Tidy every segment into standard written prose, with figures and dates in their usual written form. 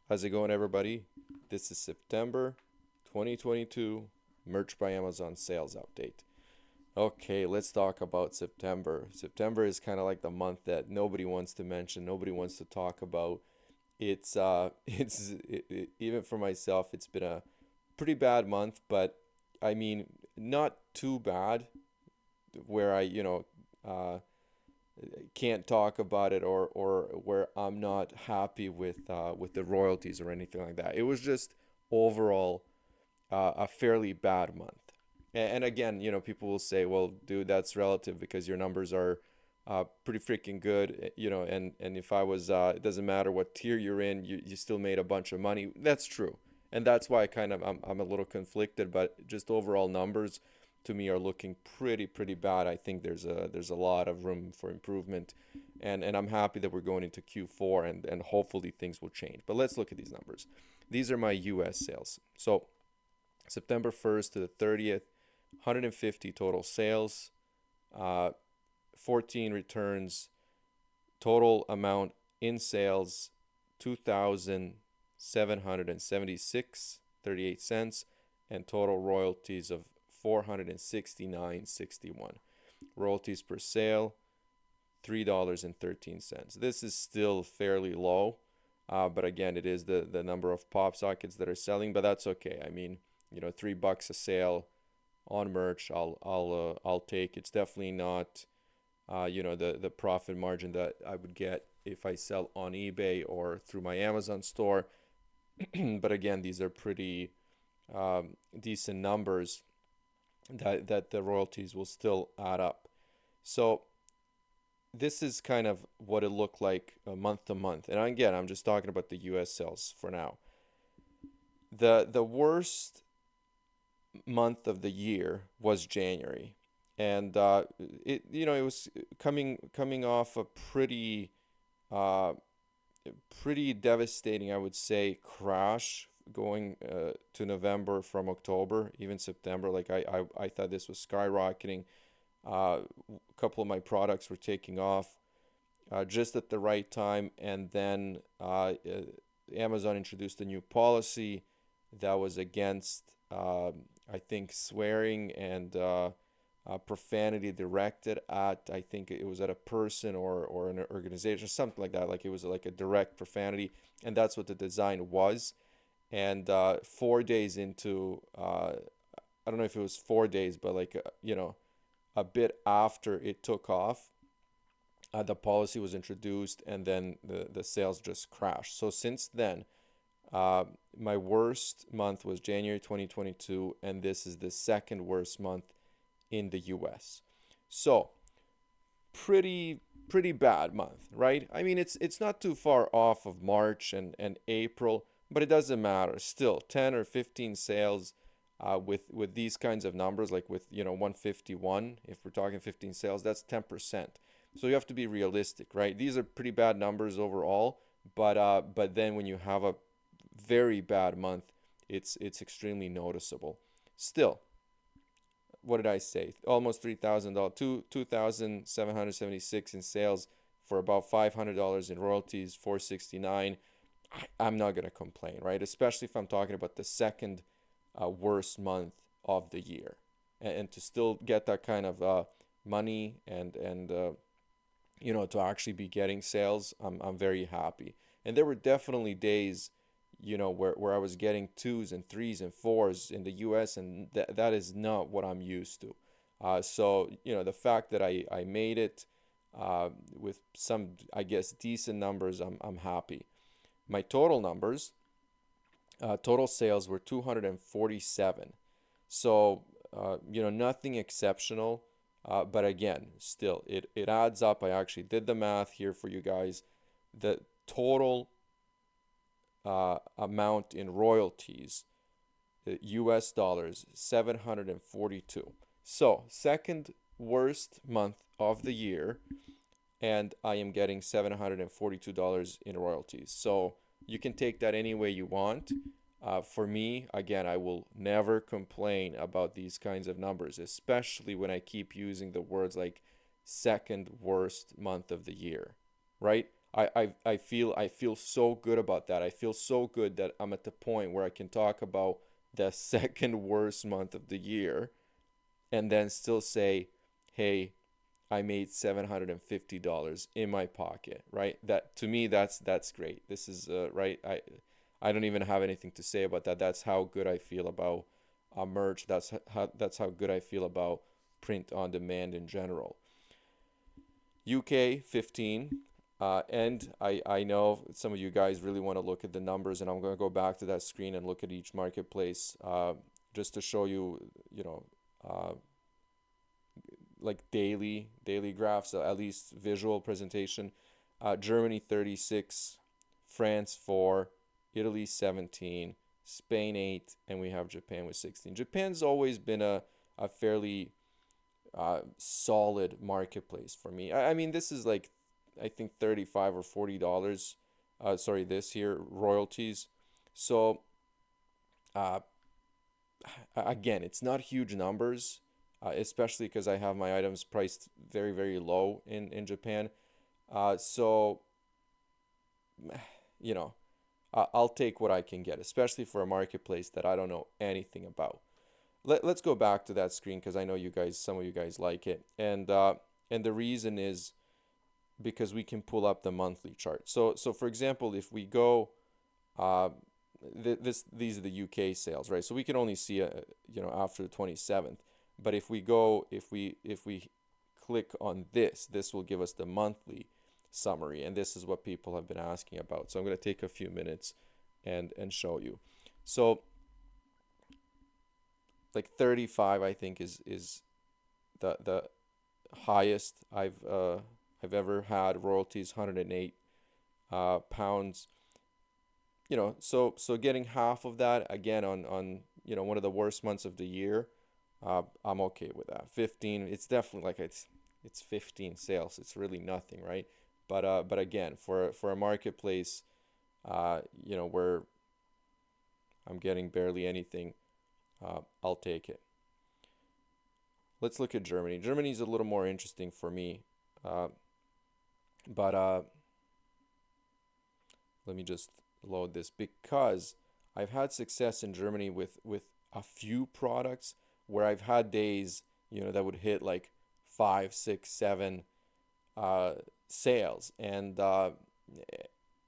How's it going, everybody? This is September 2022 Merch by Amazon sales update. Okay, let's talk about September. September is kind of like the month that nobody wants to mention, nobody wants to talk about. Even for myself, it's been a pretty bad month, but I mean, not too bad where uh, can't talk about it or where I'm not happy with the royalties or anything like that. It was just overall a fairly bad month. And again, people will say, "Well, dude, that's relative because your numbers are pretty freaking good." And if I was, it doesn't matter what tier you're in, you still made a bunch of money. That's true, and that's why I'm a little conflicted. But just overall numbers to me are looking pretty bad. I think there's a lot of room for improvement, and I'm happy that we're going into Q4 and hopefully things will change. But let's look at these numbers. These are my U.S. sales. So September 1st to the 30th, 150 total sales, uh, 14 returns, total amount in sales 2,776.38, and total royalties of 469.61. Royalties per sale $3.13. This is still fairly low, but again, it is the number of pop sockets that are selling, but that's okay. I mean, $3 a sale on merch, I'll take. It's definitely not the profit margin that I would get if I sell on eBay or through my Amazon store. But again, these are pretty decent numbers that the royalties will still add up. So this is kind of what it looked like month to month. And again, I'm just talking about the US sales for now. The worst month of the year was January. And it was coming off a uh, pretty devastating, I would say, crash going to November from October, even September. Like I thought this was skyrocketing. A couple of my products were taking off just at the right time, and then Amazon introduced a new policy that was against, I think, swearing and profanity directed at, I think it was at a person or an organization, something like that. Like it was like a direct profanity, and that's what the design was. And 4 days into, I don't know if it was 4 days, but like, a bit after it took off, the policy was introduced, and then the sales just crashed. So since then, uh, my worst month was January 2022, and this is the second worst month in the US. So pretty bad month, right? I mean, it's not too far off of March and April, but it doesn't matter. Still, 10 or 15 sales with these kinds of numbers, like with 151. If we're talking 15 sales, that's 10%. So you have to be realistic, right? These are pretty bad numbers overall, but then when you have a very bad month, it's extremely noticeable. Still, what did I say? Almost $3,000, 2,776 in sales for about $500 in royalties, 469. I'm not gonna complain, right? Especially if I'm talking about the second worst month of the year, and to still get that kind of money and to actually be getting sales, I'm very happy. And there were definitely days, where I was getting twos and threes and fours in the US, and that is not what I'm used to. So, the fact that I made it with some, I guess, decent numbers, I'm happy. My total numbers, total sales were 247. So, nothing exceptional. But again, still, it adds up. I actually did the math here for you guys. The total amount in royalties, US dollars, 742. So, second worst month of the year, and I am getting $742 in royalties. So, you can take that any way you want. For me, again, I will never complain about these kinds of numbers, especially when I keep using the words like second worst month of the year, right? I feel so good about that. I feel so good that I'm at the point where I can talk about the second worst month of the year and then still say, hey, I made $750 in my pocket, right? That to me, that's great. This is right. I don't even have anything to say about that. That's how good I feel about merch. That's how good I feel about print on demand in general. UK 15. And I know some of you guys really want to look at the numbers, and I'm going to go back to that screen and look at each marketplace just to show you, uh, like daily graphs, at least visual presentation. Germany 36, France 4, Italy 17, Spain 8, and we have Japan with 16. Japan's always been a fairly solid marketplace for me. I mean, this is like, I think $35 or $40. Sorry, this here royalties. So uh, again, it's not huge numbers, especially because I have my items priced very low in Japan. So you know, I'll take what I can get, especially for a marketplace that I don't know anything about. Let's go back to that screen because I know you guys, some of you guys like it, and the reason is because we can pull up the monthly chart. So for example, if we go, uh, these are the UK sales, right? So we can only see after the 27th. But if we click on this will give us the monthly summary, and this is what people have been asking about. So I'm going to take a few minutes and show you. So like 35, I think is the highest I've ever had royalties, 108 pounds. So getting half of that again on one of the worst months of the year, I'm okay with that. 15, it's definitely like it's 15 sales. It's really nothing, right? But again, for a marketplace, where I'm getting barely anything, I'll take it. Let's look at Germany. Germany's a little more interesting for me, uh, but let me just load this because I've had success in Germany with a few products where I've had days, that would hit like five, six, seven uh, sales, and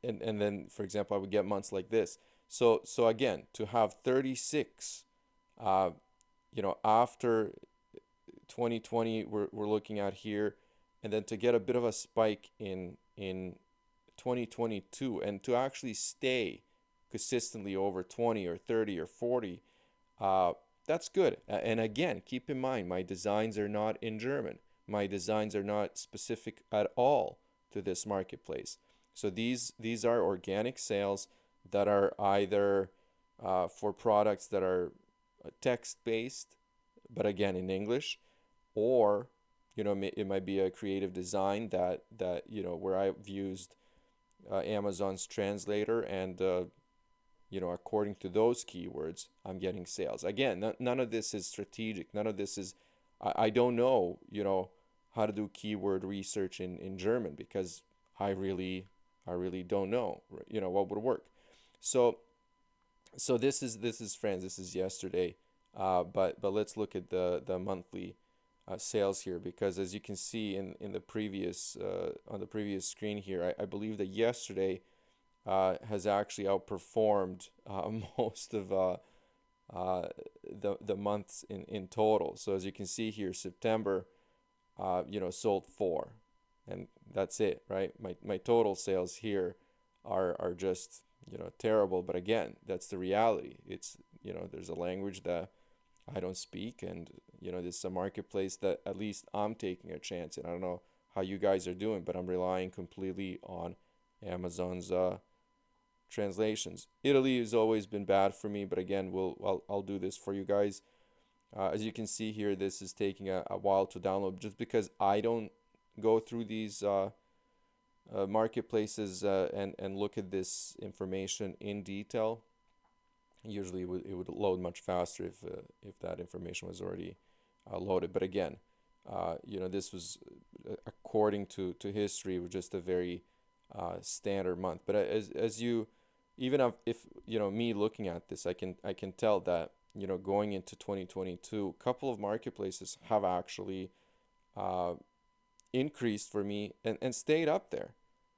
then, for example, I would get months like this. So again, to have 36, uh, after 2020, we're looking at here, and then to get a bit of a spike in 2022 and to actually stay consistently over 20 or 30 or 40, uh, that's good. And again, keep in mind, my designs are not in German. My designs are not specific at all to this marketplace. So these are organic sales that are either for products that are text based, but again in English, or it might be a creative design that where I've used Amazon's translator, and according to those keywords, I'm getting sales. Again, none of this is strategic. None of this is, I don't know, how to do keyword research in German because I really don't know, what would work. So this is friends. This is yesterday, but let's look at the monthly sales here, because as you can see in the previous on the previous screen here, I believe that yesterday has actually outperformed most of the months in total. So as you can see here, September, sold 4, and that's it, right? My total sales here are just terrible. But again, that's the reality. It's there's a language that I don't speak, and this is a marketplace that at least I'm taking a chance. And I don't know how you guys are doing, but I'm relying completely on Amazon's translations. Italy has always been bad for me, but again, I'll do this for you guys. As you can see here, this is taking a while to download just because I don't go through these marketplaces and look at this information in detail. Usually it would load much faster if that information was already loaded. But again, this was according to history, was just a very standard month. But as you, even if you know me looking at this, I can tell that you know going into 2022, a couple of marketplaces have actually uh, increased for me and stayed up there.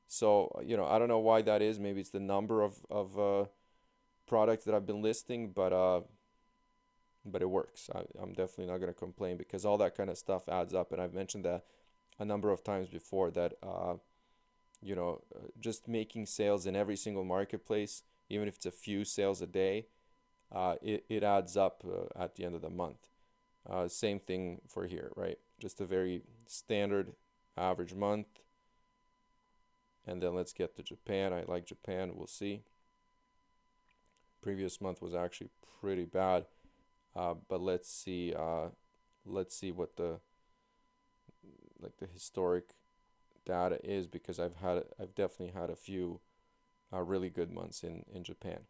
So you know I don't know why that is. Maybe it's the number of products that I've been listing, but it works. I'm definitely not gonna complain because all that kind of stuff adds up, and I've mentioned that a number of times before that just making sales in every single marketplace, even if it's a few sales a day, it adds up at the end of the month. Same thing for here, right? Just a very standard average month. And then let's get to Japan. I like Japan. We'll see. Previous month was actually pretty bad, but let's see what the historic data is because I've definitely had a few really good months in Japan.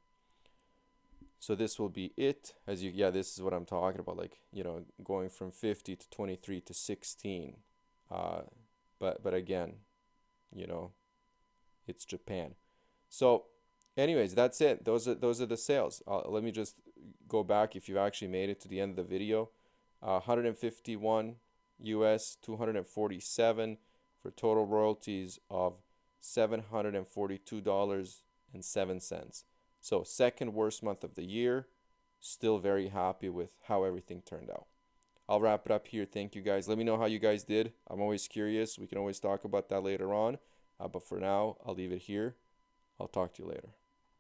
So this will be it. Yeah, this is what I'm talking about. Like, you know, going from 50 to 23 to 16. Uh, but again, you know, it's Japan. So, anyways, that's it. Those are the sales. Let me just go back if you've actually made it to the end of the video. 151 US, 247 for total royalties of $742.07. So second worst month of the year. Still very happy with how everything turned out. I'll wrap it up here. Thank you guys. Let me know how you guys did. I'm always curious. We can always talk about that later on. But for now, I'll leave it here. I'll talk to you later.